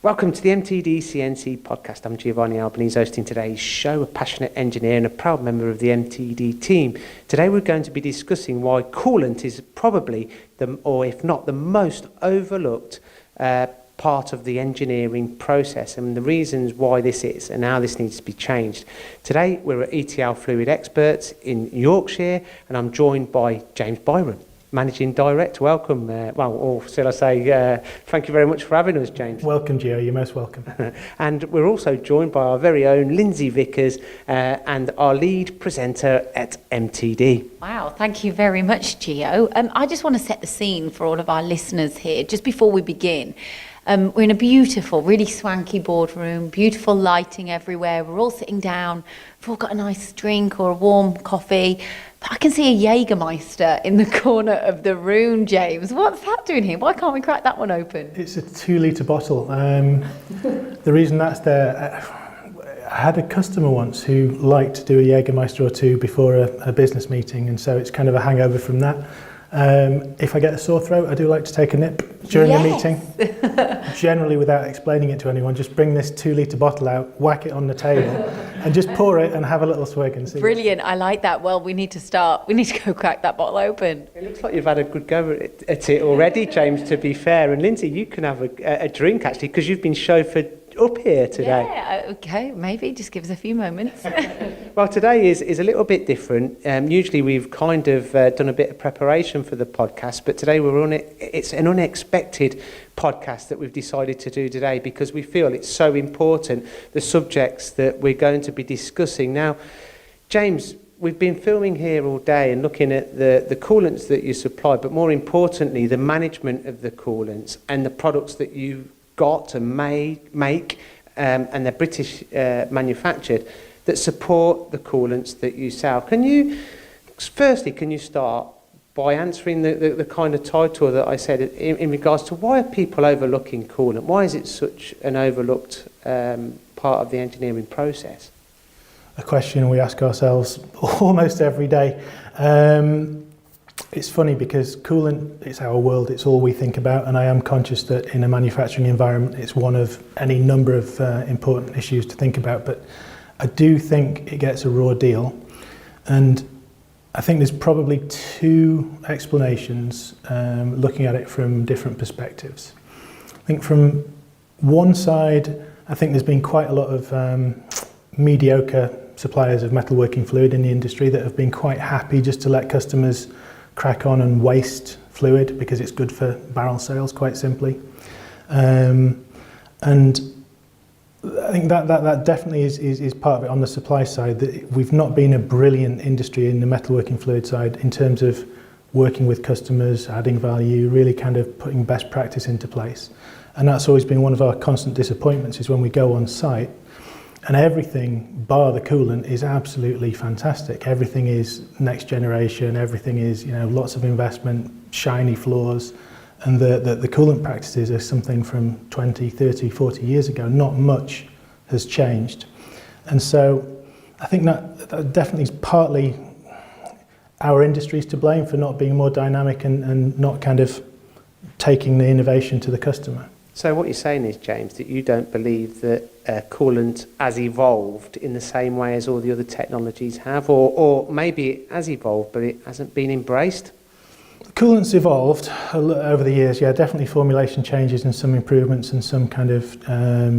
Welcome to the MTDCNC podcast. I'm Giovanni Albanese, hosting today's show, a passionate engineer and a proud member of the MTD team. Today we're going to be discussing why coolant is probably, or if not, the most overlooked part of the engineering process and the reasons why this is and how this needs to be changed. Today we're at ETL Fluid Experts in Yorkshire and I'm joined by James Byron, Managing Director. Welcome, or shall I say, thank you very much for having us, James. Welcome, Gio, you're most welcome. And we're also joined by our very own Lindsay Vickers and our lead presenter at MTD. Wow, thank you very much, Gio. I just want to set the scene for all of our listeners here, just before we begin. We're in a beautiful, really swanky boardroom, beautiful lighting everywhere. We're all sitting down. We've all got a nice drink or a warm coffee. But I can see a Jägermeister in the corner of the room, James. What's that doing here? Why can't we crack that one open? It's a 2-litre bottle. The reason that's there, I had a customer once who liked to do a Jägermeister or two before a business meeting, and so it's kind of a hangover from that. If I get a sore throat, I do like to take a nip during a meeting. Generally without explaining it to anyone, just bring this 2-litre bottle out, whack it on the table, and just pour it and have a little swig and see. Brilliant, I like that. Well, we need to go crack that bottle open. It looks like you've had a good go at it already, James, to be fair. And Lindsay, you can have a drink actually, because you've been chauffeured up here today. Yeah, okay, maybe just give us a few moments. Well, today is a little bit different. Usually we've kind of done a bit of preparation for the podcast, but today it's an unexpected podcast that we've decided to do today because we feel it's so important, the subjects that we're going to be discussing. Now, James, we've been filming here all day and looking at the coolants that you supply, but more importantly, the management of the coolants and the products that you got and make and they're British manufactured that support the coolants that you sell. Can you start by answering the kind of title that I said in regards to why are people overlooking coolant? Why is it such an overlooked part of the engineering process? A question we ask ourselves almost every day. It's funny because coolant, it's our world, it's all we think about, and I am conscious that in a manufacturing environment it's one of any number of important issues to think about, but I do think it gets a raw deal, and I think there's probably two explanations looking at it from different perspectives. I think from one side, I think there's been quite a lot of mediocre suppliers of metalworking fluid in the industry that have been quite happy just to let customers crack on and waste fluid because it's good for barrel sales, quite simply. And I think that definitely is part of it on the supply side, that we've not been a brilliant industry in the metalworking fluid side in terms of working with customers, adding value, really kind of putting best practice into place. And that's always been one of our constant disappointments, is when we go on site and everything bar the coolant is absolutely fantastic. Everything is next generation, everything is, lots of investment, shiny floors, and the coolant practices are something from 20, 30, 40 years ago. Not much has changed. And so I think that definitely is partly our industry's to blame for not being more dynamic and not kind of taking the innovation to the customer. So what you're saying is, James, that you don't believe that coolant has evolved in the same way as all the other technologies have, or maybe it has evolved but it hasn't been embraced? Coolant's evolved over the years, yeah, definitely formulation changes and some improvements and some kind of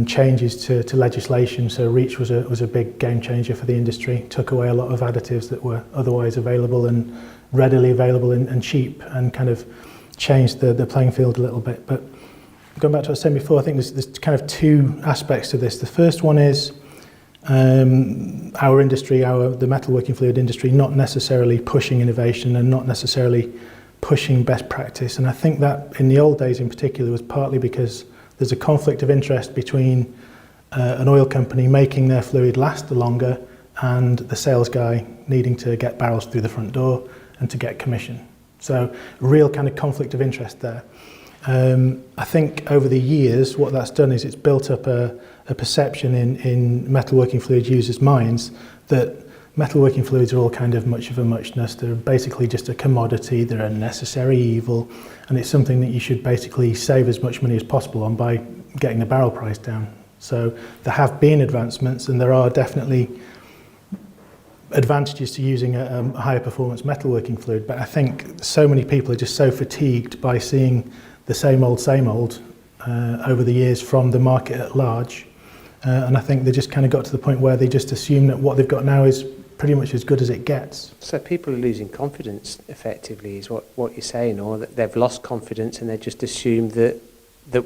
changes to legislation. So REACH was a big game changer for the industry, took away a lot of additives that were otherwise available and readily available and cheap, and kind of changed the playing field a little bit. But going back to what I was saying before, I think there's kind of two aspects to this. The first one is our industry, the metalworking fluid industry, not necessarily pushing innovation and not necessarily pushing best practice. And I think that in the old days in particular was partly because there's a conflict of interest between an oil company making their fluid last longer and the sales guy needing to get barrels through the front door and to get commission. So real kind of conflict of interest there. I think over the years what that's done is it's built up a perception in metalworking fluid users' minds that metalworking fluids are all kind of much of a muchness. They're basically just a commodity, they're a necessary evil, and it's something that you should basically save as much money as possible on by getting the barrel price down. So there have been advancements, and there are definitely advantages to using a higher performance metalworking fluid, but I think so many people are just so fatigued by seeing the same old over the years from the market at large, and I think they just kind of got to the point where they just assume that what they've got now is pretty much as good as it gets. So people are losing confidence, effectively, is what you're saying, or that they've lost confidence and they just assume that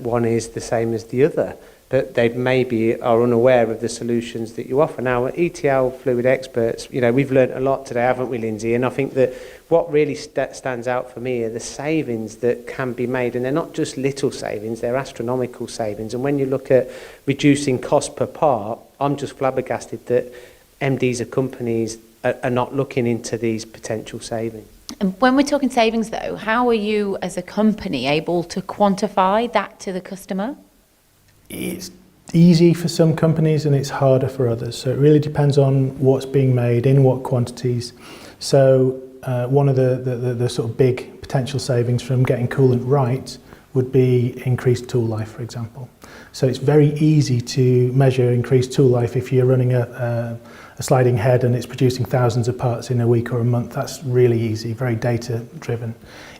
one is the same as the other, but they maybe are unaware of the solutions that you offer. Now, ETL fluid experts, we've learned a lot today, haven't we, Lindsay? And I think that what really stands out for me are the savings that can be made, and they're not just little savings, they're astronomical savings. And when you look at reducing cost per part, I'm just flabbergasted that MDs of companies are not looking into these potential savings. And when we're talking savings, though, how are you as a company able to quantify that to the customer? It's easy for some companies and it's harder for others. So it really depends on what's being made, in what quantities. So one of the sort of big potential savings from getting coolant right would be increased tool life, for example. So it's very easy to measure increased tool life if you're running a sliding head and it's producing thousands of parts in a week or a month. That's really easy, very data driven.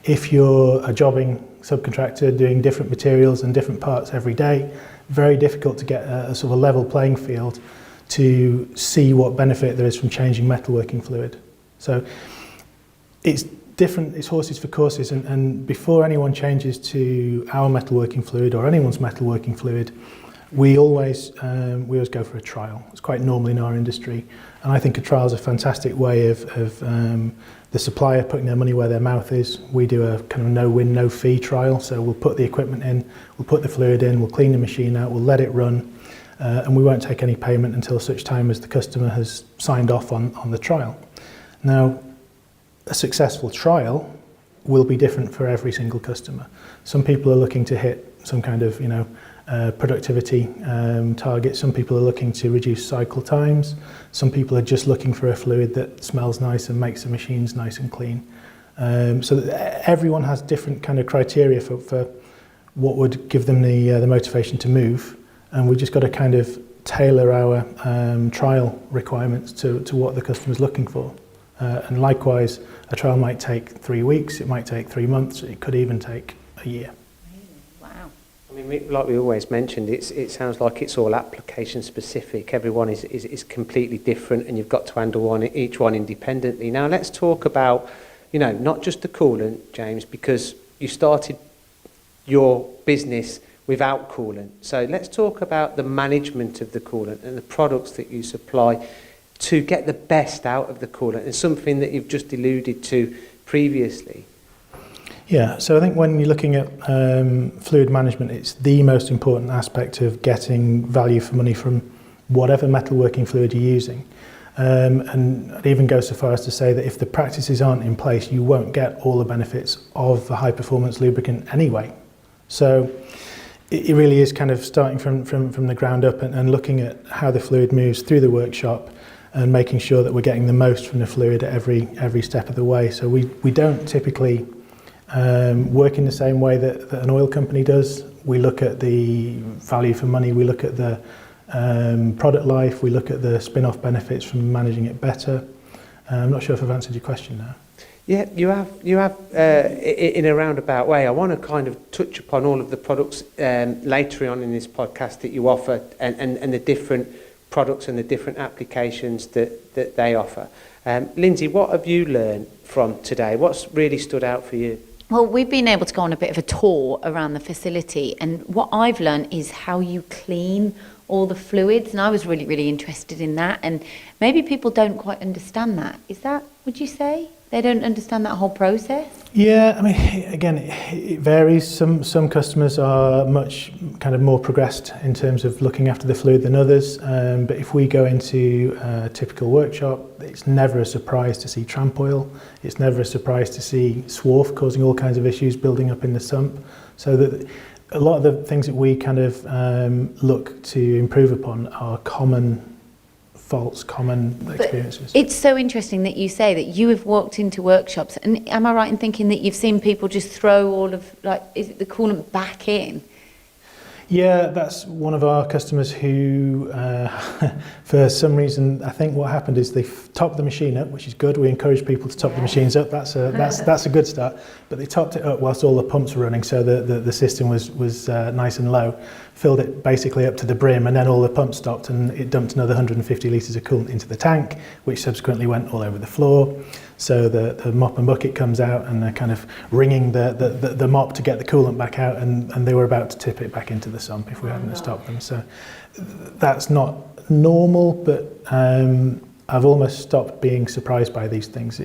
If you're a jobbing subcontractor doing different materials and different parts every day, very difficult to get a sort of a level playing field to see what benefit there is from changing metalworking fluid. So it's different, it's horses for courses, and before anyone changes to our metalworking fluid or anyone's metalworking fluid, we always go for a trial. It's quite normal in our industry, and I think a trial is a fantastic way of the supplier putting their money where their mouth is. We do a kind of no-win, no-fee trial, so we'll put the equipment in, we'll put the fluid in, we'll clean the machine out, we'll let it run, and we won't take any payment until such time as the customer has signed off on the trial. Now, a successful trial will be different for every single customer. Some people are looking to hit some kind of, productivity target. Some people are looking to reduce cycle times. Some people are just looking for a fluid that smells nice and makes the machines nice and clean. So everyone has different kind of criteria for what would give them the motivation to move, and we've just got to kind of tailor our trial requirements to what the customer's looking for. And likewise, a trial might take 3 weeks, it might take 3 months, it could even take a year. Wow. I mean, like we always mentioned, it sounds like it's all application specific. Everyone is completely different, and you've got to handle each one independently. Now, let's talk about, not just the coolant, James, because you started your business without coolant. So let's talk about the management of the coolant and the products that you supply to get the best out of the coolant, and something that you've just alluded to previously. Yeah, so I think when you're looking at fluid management, it's the most important aspect of getting value for money from whatever metalworking fluid you're using. And I'd even go so far as to say that if the practices aren't in place, you won't get all the benefits of a high performance lubricant anyway. So it really is kind of starting from the ground up and looking at how the fluid moves through the workshop and making sure that we're getting the most from the fluid at every step of the way. So we don't typically work in the same way that an oil company does. We look at the value for money, we look at the product life, we look at the spin-off benefits from managing it better. I'm not sure if I've answered your question now. Yeah, you have in a roundabout way. I want to kind of touch upon all of the products later on in this podcast that you offer, and the different products and the different applications that they offer. Lindsay, what have you learned from today? What's really stood out for you? Well, we've been able to go on a bit of a tour around the facility, and what I've learned is how you clean all the fluids, and I was really, really interested in that, and maybe people don't quite understand that. Is that, would you say? They don't understand that whole process? Yeah, I mean, again, it varies. Some customers are much kind of more progressed in terms of looking after the fluid than others, but if we go into a typical workshop, it's never a surprise to see tramp oil. It's never a surprise to see swarf causing all kinds of issues building up in the sump. So that a lot of the things that we kind of look to improve upon are common faults, common experiences. But it's so interesting that you say that you have walked into workshops, and am I right in thinking that you've seen people just throw all of, is it the coolant back in? Yeah, that's one of our customers who, for some reason, I think what happened is they topped the machine up, which is good. We encourage people to top the machines up. That's a good start. But they topped it up whilst all the pumps were running, so the system was nice and low. Filled it basically up to the brim, and then all the pumps stopped, and it dumped another 150 litres of coolant into the tank, which subsequently went all over the floor. So the mop and bucket comes out, and they're kind of wringing the mop to get the coolant back out, and they were about to tip it back into the sump if we hadn't stopped them. So that's not normal, but I've almost stopped being surprised by these things.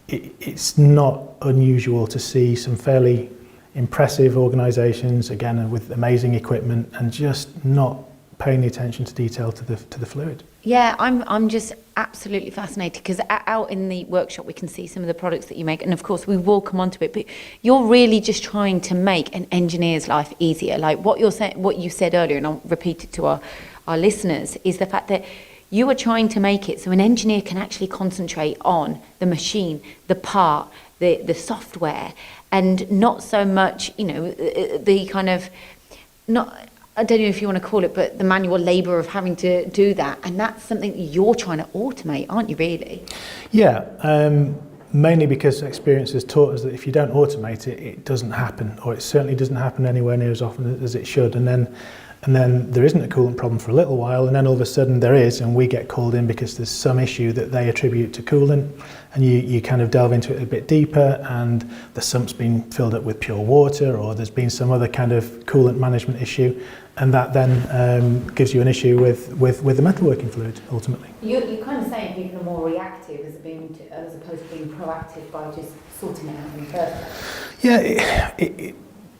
It's not unusual to see some fairly impressive organisations, again with amazing equipment, and just not paying the attention to detail to the fluid. Yeah, I'm just absolutely fascinated, because out in the workshop we can see some of the products that you make, and of course we will come onto it, but you're really just trying to make an engineer's life easier. Like what you said earlier, and I'll repeat it to our listeners, is the fact that you are trying to make it so an engineer can actually concentrate on the machine, the part, the software, and not so much, the kind of, not, I don't know if you want to call it, but the manual labour of having to do that. And that's something you're trying to automate, aren't you, really? Yeah, mainly because experience has taught us that if you don't automate it, it doesn't happen, or it certainly doesn't happen anywhere near as often as it should. And then there isn't a coolant problem for a little while, and then all of a sudden there is, and we get called in because there's some issue that they attribute to coolant, and you kind of delve into it a bit deeper, and the sump's been filled up with pure water, or there's been some other kind of coolant management issue, and that then gives you an issue with the metalworking fluid ultimately. You're kind of saying people are more reactive as opposed to being proactive by just sorting it out in the first place. Yeah,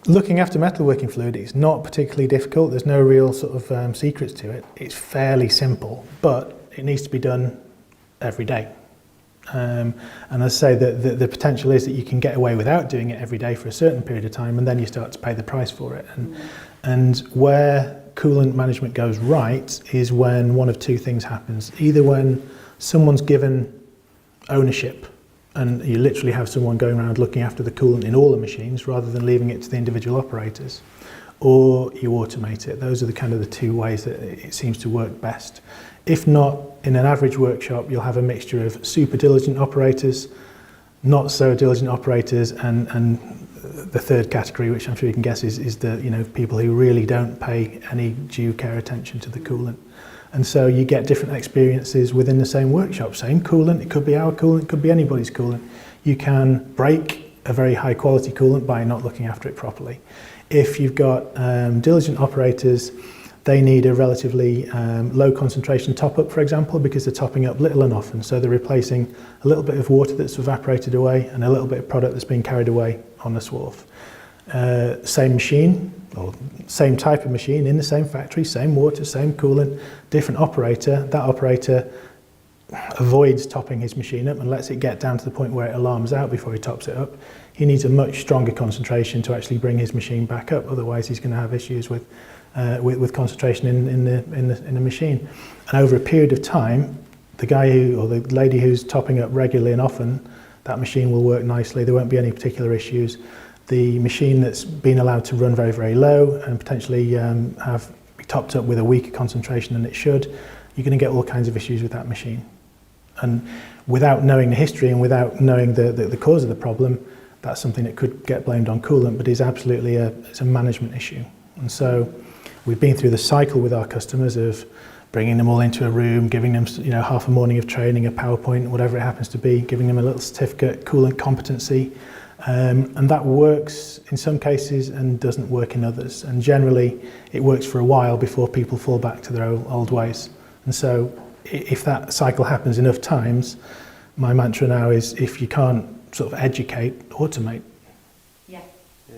looking after metalworking fluid is not particularly difficult. There's no real sort of secrets to it. It's fairly simple, but it needs to be done every day. And as I say, the potential is that you can get away without doing it every day for a certain period of time, and then you start to pay the price for it. And where coolant management goes right is when one of two things happens. Either when someone's given ownership, and you literally have someone going around looking after the coolant in all the machines rather than leaving it to the individual operators, or you automate it. Those are the two ways that it seems to work best. If not, in an average workshop, you'll have a mixture of super diligent operators, not so diligent operators, and the third category, which I'm sure you can guess, is the people who really don't pay any due care attention to the coolant. And so you get different experiences within the same workshop. Same coolant, it could be our coolant, it could be anybody's coolant. You can break a very high quality coolant by not looking after it properly. If you've got diligent operators, they need a relatively low concentration top up, for example, because they're topping up little and often. So they're replacing a little bit of water that's evaporated away and a little bit of product that's been carried away on the swarf. Same machine, or same type of machine in the same factory, same water, same coolant, different operator. That operator avoids topping his machine up and lets it get down to the point where it alarms out before he tops it up. He needs a much stronger concentration to actually bring his machine back up. Otherwise, he's going to have issues with concentration in the machine. And over a period of time, the guy or the lady who's topping up regularly and often, that machine will work nicely. There won't be any particular issues. The machine that's been allowed to run very, very low and potentially be topped up with a weaker concentration than it should, you're going to get all kinds of issues with that machine. And without knowing the history and without knowing the cause of the problem, that's something that could get blamed on coolant, but is absolutely it's a management issue. And so we've been through the cycle with our customers of bringing them all into a room, giving them half a morning of training, a PowerPoint, whatever it happens to be, giving them a little certificate, coolant competency. And that works in some cases and doesn't work in others. And generally, it works for a while before people fall back to their old ways. And so if that cycle happens enough times, my mantra now is if you can't sort of educate, automate. Yeah.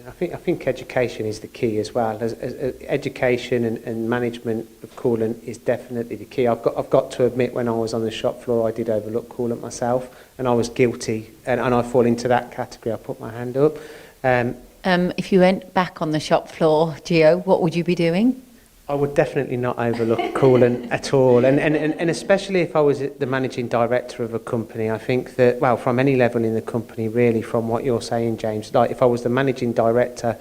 I think education is the key as well. As education and management of coolant is definitely the key. I've got to admit, when I was on the shop floor, I did overlook coolant myself, and I was guilty, and I fall into that category. I put my hand up. If you went back on the shop floor, Gio, what would you be doing? I would definitely not overlook coolant at all, and especially if I was the managing director of a company. I think that, well, from any level in the company, really, from what you're saying, James, like if I was the managing director,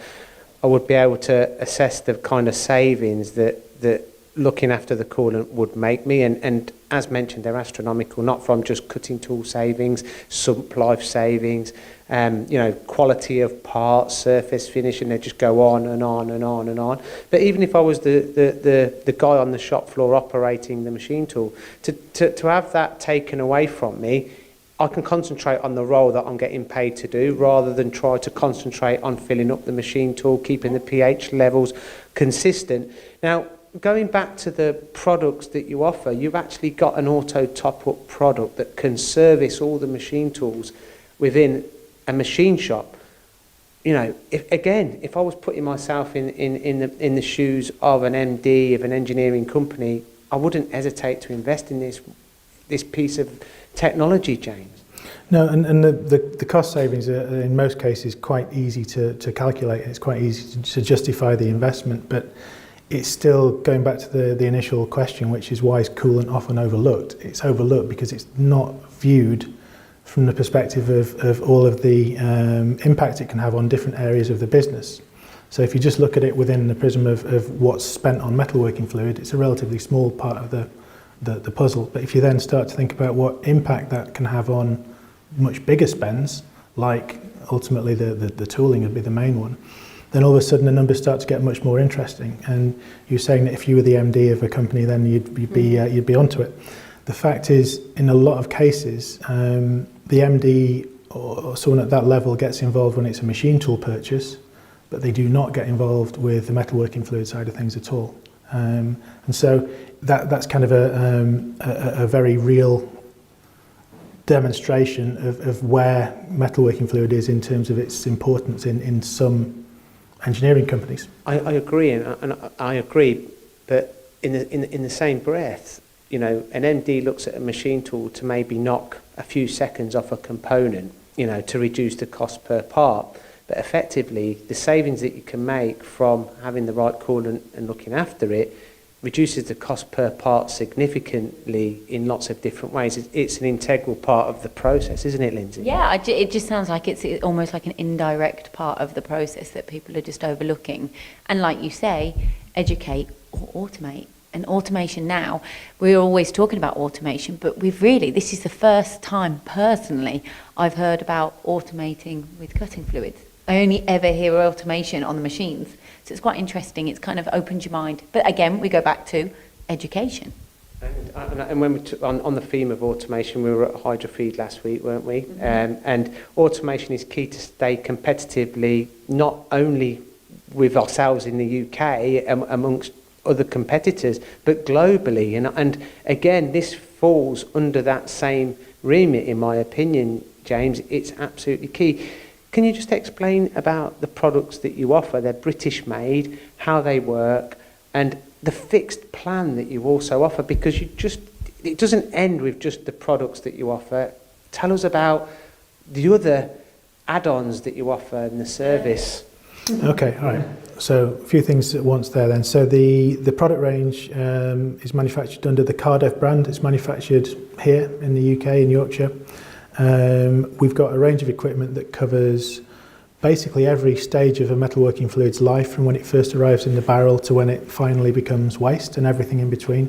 I would be able to assess the kind of savings that looking after the coolant would make me. And as mentioned, they're astronomical, not from just cutting tool savings, sump life savings, quality of parts, surface finish, and they just go on and on and on and on. But even if I was the guy on the shop floor operating the machine tool, to have that taken away from me, I can concentrate on the role that I'm getting paid to do rather than try to concentrate on filling up the machine tool, keeping the pH levels consistent. Now, going back to the products that you offer, you've actually got an auto top-up product that can service all the machine tools within a machine shop. If I was putting myself in the shoes of an MD of an engineering company, I wouldn't hesitate to invest in this piece of technology, James. No, and the cost savings are in most cases quite easy to calculate. It's quite easy to justify the investment, but it's still going back to the initial question, which is why is coolant often overlooked? It's overlooked because it's not viewed from the perspective of all of the impact it can have on different areas of the business. So if you just look at it within the prism of what's spent on metalworking fluid, it's a relatively small part of the puzzle. But if you then start to think about what impact that can have on much bigger spends, like ultimately the tooling would be the main one, then all of a sudden the numbers start to get much more interesting. And you're saying that if you were the MD of a company, then you'd be onto it. The fact is, in a lot of cases, the MD or someone at that level gets involved when it's a machine tool purchase, but they do not get involved with the metalworking fluid side of things at all. And so that's kind of a very real demonstration of where metalworking fluid is in terms of its importance in some engineering companies. I agree, and I agree, but in the same breath, an MD looks at a machine tool to maybe knock a few seconds off a component, to reduce the cost per part. But effectively, the savings that you can make from having the right coolant and looking after it reduces the cost per part significantly in lots of different ways. It's an integral part of the process, isn't it, Lindsay? Yeah, it just sounds like it's almost like an indirect part of the process that people are just overlooking. And like you say, educate or automate. And automation now, we're always talking about automation, but this is the first time personally I've heard about automating with cutting fluids. I only ever hear automation on the machines. So it's quite interesting. It's kind of opened your mind. But again, we go back to education. And when on the theme of automation, we were at Hydrofeed last week, weren't we? Mm-hmm. And automation is key to stay competitively, not only with ourselves in the UK amongst other competitors, but globally. And again, this falls under that same remit, in my opinion, James. It's absolutely key. Can you just explain about the products that you offer? They're British made, how they work, and the fixed plan that you also offer, because it doesn't end with just the products that you offer. Tell us about the other add-ons that you offer and the service. Okay, all right. So a few things at once there then. So the product range is manufactured under the Cardiff brand. It's manufactured here in the UK, in Yorkshire. We've got a range of equipment that covers basically every stage of a metalworking fluid's life, from when it first arrives in the barrel to when it finally becomes waste, and everything in between.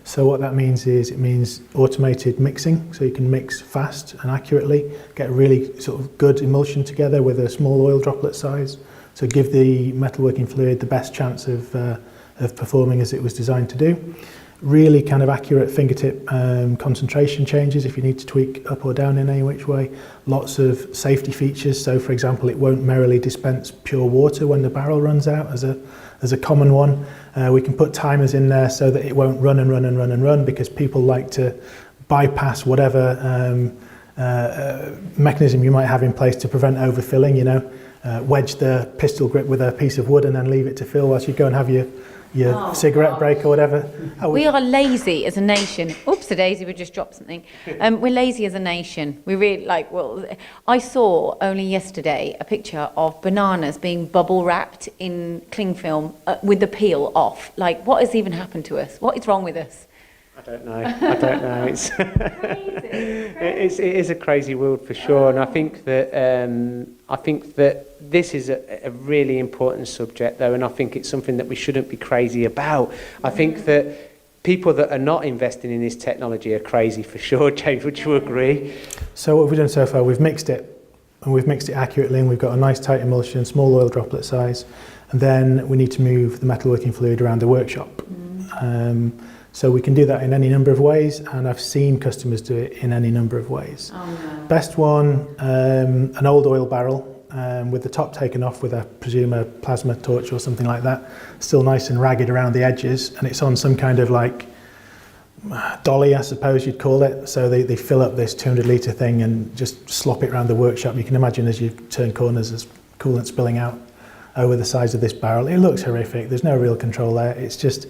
So what that means is it means automated mixing, so you can mix fast and accurately, get a really sort of good emulsion together with a small oil droplet size. So give the metalworking fluid the best chance of performing as it was designed to do. Really kind of accurate fingertip concentration changes if you need to tweak up or down in any which way. Lots of safety features. So for example, it won't merrily dispense pure water when the barrel runs out as a common one. We can put timers in there so that it won't run and run and run and run, because people like to bypass whatever mechanism you might have in place to prevent overfilling, wedge the pistol grip with a piece of wood and then leave it to fill whilst you go and have your cigarette break or whatever. We are lazy as a nation. Oops-a-daisy, we just dropped something. We're lazy as a nation. We really I saw only yesterday a picture of bananas being bubble wrapped in cling film with the peel off. What has even happened to us? What is wrong with us? I don't know. It's it is a crazy world for sure, and I think that this is a really important subject, though, and I think it's something that we shouldn't be crazy about. I think that people that are not investing in this technology are crazy for sure. James, would you agree? So what we've done so far, we've mixed it, and we've mixed it accurately, and we've got a nice tight emulsion, small oil droplet size, and then we need to move the metalworking fluid around the workshop. So we can do that in any number of ways, and I've seen customers do it in any number of ways. Oh, no. Best one, an old oil barrel with the top taken off with, I presume, a plasma torch or something like that, still nice and ragged around the edges, and it's on some kind of like dolly, I suppose you'd call it. So they fill up this 200 litre thing and just slop it around the workshop. You can imagine as you turn corners, there's coolant spilling out over the sides of this barrel. It looks horrific. There's no real control there. It's just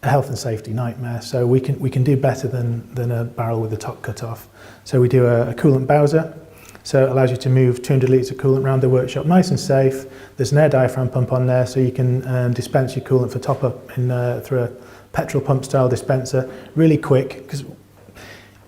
a health and safety nightmare. So we can do better than a barrel with the top cut off. So we do a coolant bowser. So it allows you to move 200 litres of coolant around the workshop nice and safe. There's an air diaphragm pump on there, so you can dispense your coolant for top up through a petrol pump style dispenser really quick, because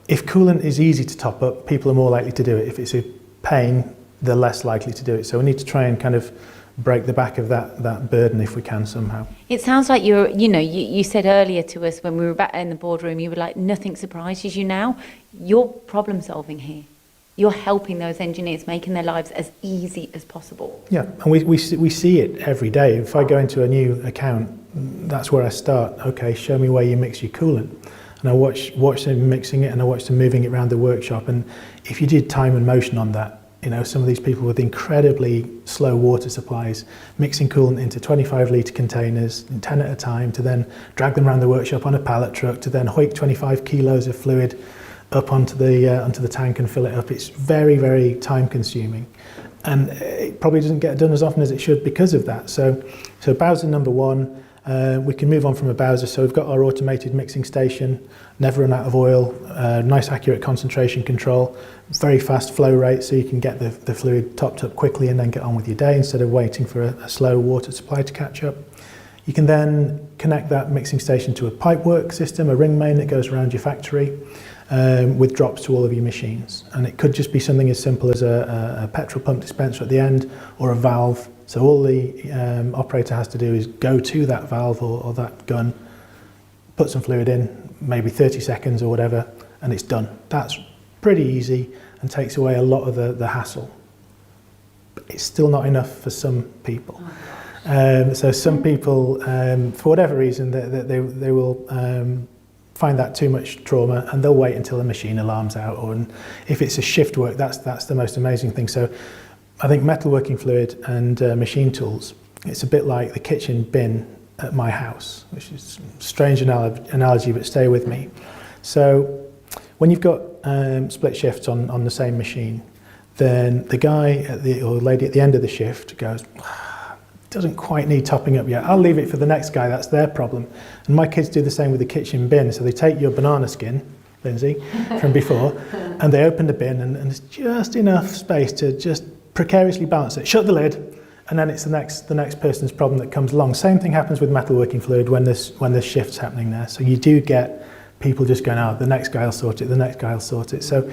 if coolant is easy to top up, people are more likely to do it. If it's a pain, they're less likely to do it. So we need to try and kind of break the back of that burden if we can somehow. It sounds like you said earlier to us when we were back in the boardroom, you were like, nothing surprises you now. You're problem solving here. You're helping those engineers, making their lives as easy as possible. Yeah, and we see it every day. If I go into a new account, that's where I start. Okay, show me where you mix your coolant. And I watch them mixing it, and I watch them moving it around the workshop. And if you did time and motion on that, some of these people with incredibly slow water supplies, mixing coolant into 25 litre containers, 10 at a time, to then drag them around the workshop on a pallet truck, to then hoik 25 kilos of fluid up onto the tank and fill it up. It's very, very time consuming. And it probably doesn't get done as often as it should because of that. So Bowser number one, we can move on from a Bowser. So we've got our automated mixing station, never run out of oil, nice accurate concentration control, very fast flow rate, so you can get the fluid topped up quickly and then get on with your day instead of waiting for a slow water supply to catch up. You can then connect that mixing station to a pipework system, a ring main that goes around your factory, with drops to all of your machines. And it could just be something as simple as a petrol pump dispenser at the end, or a valve. So all the operator has to do is go to that valve or that gun, put some fluid in, maybe 30 seconds or whatever, and it's done. That's pretty easy and takes away a lot of the hassle. But it's still not enough for some people. So some people, for whatever reason, they will find that too much trauma, and they'll wait until the machine alarms out. Or if it's a shift work, that's the most amazing thing. So I think metalworking fluid and machine tools, it's a bit like the kitchen bin at my house, which is a strange analogy, but stay with me. So when you've got split shifts on the same machine, then the guy or lady at the end of the shift goes, doesn't quite need topping up yet. I'll leave it for the next guy, that's their problem. And my kids do the same with the kitchen bin. So they take your banana skin, Lindsay, from before, and they open the bin, and there's just enough space to just precariously balance it. Shut the lid, and then it's the next person's problem that comes along. Same thing happens with metalworking fluid when there's shifts happening there. So you do get people just going, the next guy will sort it, the next guy will sort it. So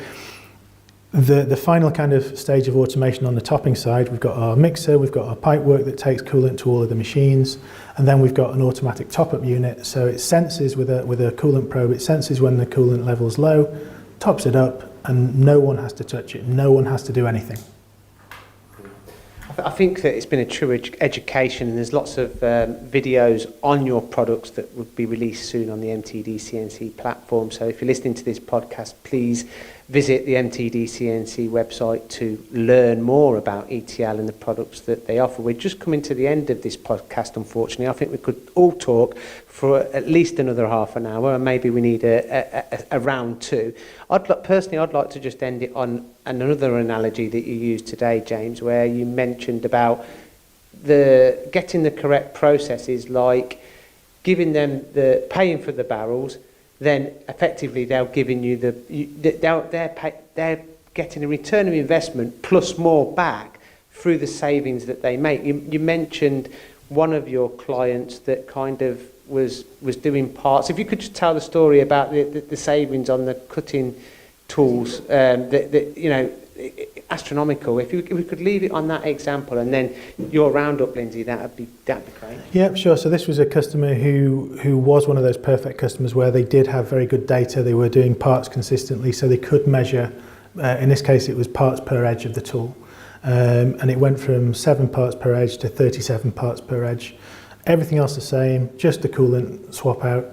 the final kind of stage of automation on the topping side, we've got our mixer, we've got our pipework that takes coolant to all of the machines, and then we've got an automatic top-up unit. So it senses with a coolant probe, it senses when the coolant level's low, tops it up, and no one has to touch it, no one has to do anything. I think that it's been a true education, and there's lots of videos on your products that will be released soon on the MTDCNC platform. So if you're listening to this podcast, please visit the MTDCNC website to learn more about ETL and the products that they offer. We're just coming to the end of this podcast, unfortunately. I think we could all talk for at least another half an hour, and maybe we need a round two. I'd like to just end it on another analogy that you used today, James, where you mentioned about getting the correct processes, like giving them paying for the barrels. Then effectively they're giving you they're getting a return of investment plus more back through the savings that they make. You mentioned one of your clients that kind of was doing parts. If you could just tell the story about the savings on the cutting tools, astronomical. If we could leave it on that example, and then your roundup, Lindsay, that'd be great. Yeah, sure. So this was a customer who was one of those perfect customers where they did have very good data. They were doing parts consistently, so they could measure. In this case, it was parts per edge of the tool, and it went from 7 parts per edge to 37 parts per edge. Everything else the same, just the coolant swap out.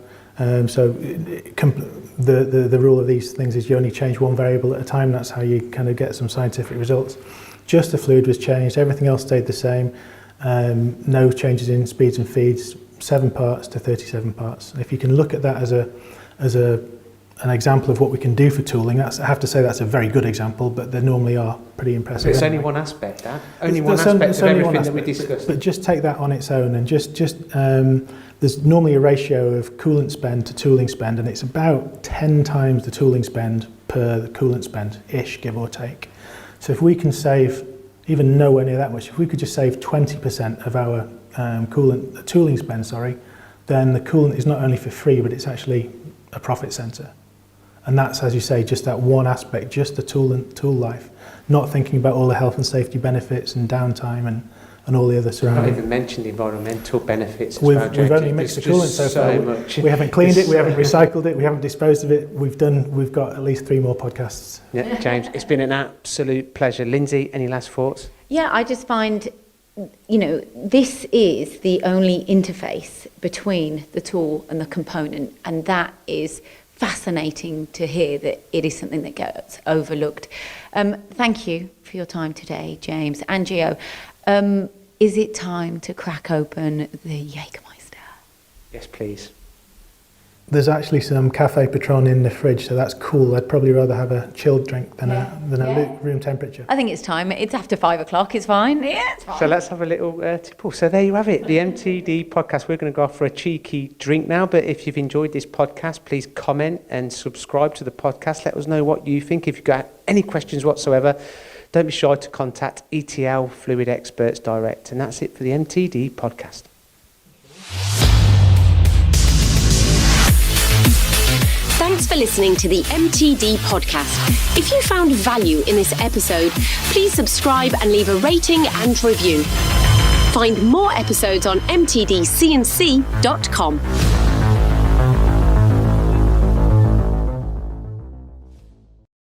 So the rule of these things is you only change one variable at a time. That's how you kind of get some scientific results. Just the fluid was changed, everything else stayed the same. No changes in speeds and feeds, 7 parts to 37 parts. If you can look at that as an example of what we can do for tooling, I have to say that's a very good example, but they normally are pretty impressive. It's only one aspect, Dad. Only one aspect of everything that we discussed. But just take that on its own, and there's normally a ratio of coolant spend to tooling spend, and it's about 10 times the tooling spend per the coolant spend-ish, give or take. So if we can save, even nowhere near that much, if we could just save 20% of our tooling spend, then the coolant is not only for free, but it's actually a profit centre. And that's, as you say, just that one aspect, just the tool life, not thinking about all the health and safety benefits and downtime and all the other surrounding. Not even mentioned environmental benefits. We've only mixed the coolant so far. Much. We haven't cleaned it, we haven't recycled it, we haven't disposed of it. We've got at least 3 more podcasts. Yeah, James, it's been an absolute pleasure. Lindsay, any last thoughts? Yeah, I just find, this is the only interface between the tool and the component, and that is fascinating to hear that it is something that gets overlooked. Thank you for your time today, James and Gio. Is it time to crack open the Jägermeister? Yes, please. There's actually some Café Patron in the fridge, so that's cool. I'd probably rather have a chilled drink than a room temperature. I think it's time. It's after 5 o'clock. It's fine. Yeah, it's fine. So let's have a little tipple. So there you have it, the MTD podcast. We're going to go off for a cheeky drink now, but if you've enjoyed this podcast, please comment and subscribe to the podcast. Let us know what you think. If you've got any questions whatsoever, don't be shy to contact ETL Fluid Experts Direct. And that's it for the MTD podcast. Thanks for listening to the MTD podcast. If you found value in this episode, please subscribe and leave a rating and review. Find more episodes on MTDCNC.com.